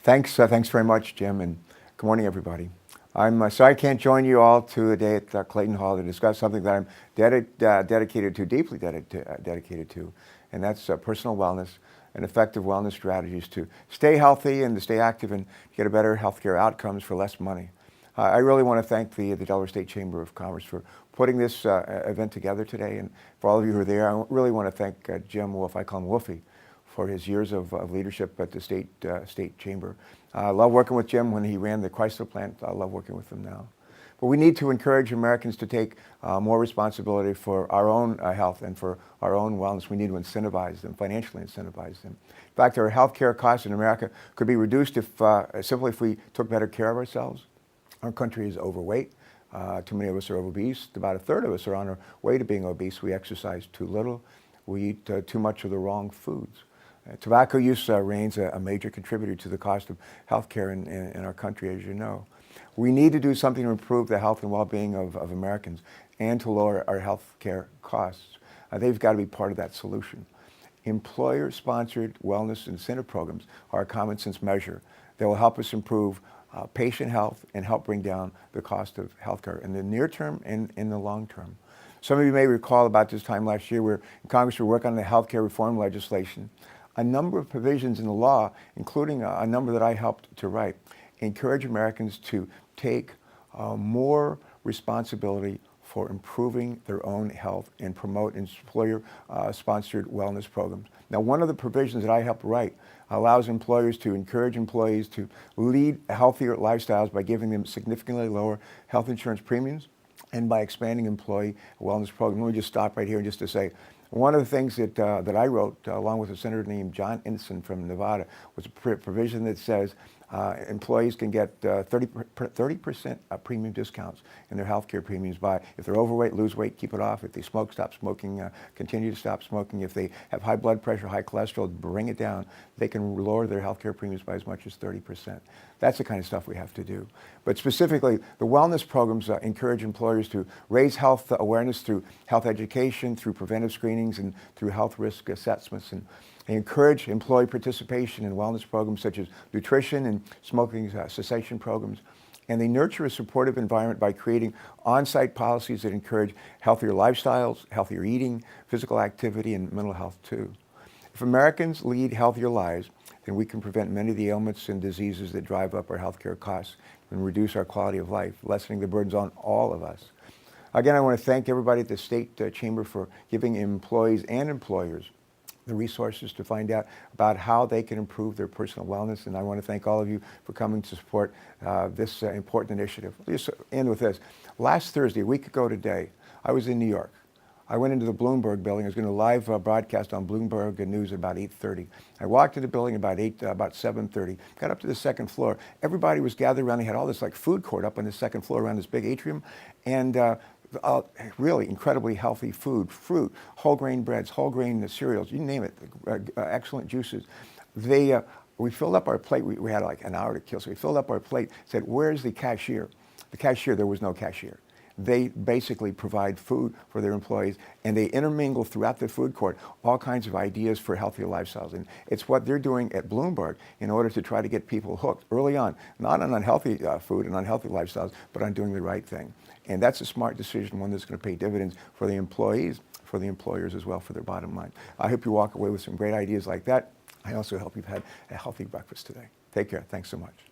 Thanks very much, Jim, and good morning, everybody. I'm sorry I can't join you all today at Clayton Hall to discuss something that I'm dedicated to, deeply dedicated to, and that's personal wellness and effective wellness strategies to stay healthy and to stay active and get a better healthcare outcomes for less money. I really want to thank the Delaware State Chamber of Commerce for putting this event together today, and for all of you who are there, I really want to thank Jim Wolf, I call him Wolfie, for his years of leadership at the state chamber. I love working with Jim when he ran the Chrysler plant. I love working with him now. But we need to encourage Americans to take more responsibility for our own health and for our own wellness. We need to incentivize them, financially incentivize them. In fact, our health care costs in America could be reduced if simply if we took better care of ourselves. Our country is overweight. Too many of us are obese. About a third of us are on our way to being obese. We exercise too little. We eat too much of the wrong foods. Tobacco use reigns a major contributor to the cost of health care in our country, as you know. We need to do something to improve the health and well-being of Americans and to lower our health care costs. They've got to be part of that solution. Employer-sponsored wellness incentive programs are a common sense measure that will help us improve patient health and help bring down the cost of health care in the near term and in the long term. Some of you may recall about this time last year where Congress were working on the health care reform legislation. A number of provisions in the law, including a number that I helped to write, encourage Americans to take more responsibility for improving their own health and promote employer-sponsored wellness programs. Now, one of the provisions that I helped write allows employers to encourage employees to lead healthier lifestyles by giving them significantly lower health insurance premiums and by expanding employee wellness programs. Let me just stop right here just to say, one of the things that I wrote, along with a senator named John Ensign from Nevada, was a provision that says employees can get 30% premium discounts in their health care premiums by, if they're overweight, lose weight, keep it off. If they smoke, stop smoking, continue to stop smoking. If they have high blood pressure, high cholesterol, bring it down. They can lower their health care premiums by as much as 30%. That's the kind of stuff we have to do. But specifically, the wellness programs encourage employers to raise health awareness through health education, through preventive screenings, and through health risk assessments. And they encourage employee participation in wellness programs such as nutrition and smoking cessation programs. And they nurture a supportive environment by creating on-site policies that encourage healthier lifestyles, healthier eating, physical activity, and mental health too. If Americans lead healthier lives, then we can prevent many of the ailments and diseases that drive up our healthcare costs and reduce our quality of life, lessening the burdens on all of us. Again, I want to thank everybody at the State Chamber for giving employees and employers the resources to find out about how they can improve their personal wellness. And I want to thank all of you for coming to support this important initiative. I'll just end with this. Last Thursday, a week ago today, I was in New York. I went into the Bloomberg building. I was going to live broadcast on Bloomberg News at about 8:30. I walked into the building about 7:30. Got up to the second floor. Everybody was gathered around. They had all this like food court up on the second floor around this big atrium, and really incredibly healthy food, fruit, whole grain breads, whole grain cereals, you name it, excellent juices. We filled up our plate. We had like an hour to kill, so we filled up our plate. Said, "Where's the cashier?" The cashier, there was no cashier. They basically provide food for their employees, and they intermingle throughout the food court all kinds of ideas for healthier lifestyles. And it's what they're doing at Bloomberg in order to try to get people hooked early on, not on unhealthy food and unhealthy lifestyles, but on doing the right thing. And that's a smart decision, one that's going to pay dividends for the employees, for the employers as well, for their bottom line. I hope you walk away with some great ideas like that. I also hope you've had a healthy breakfast today. Take care. Thanks so much.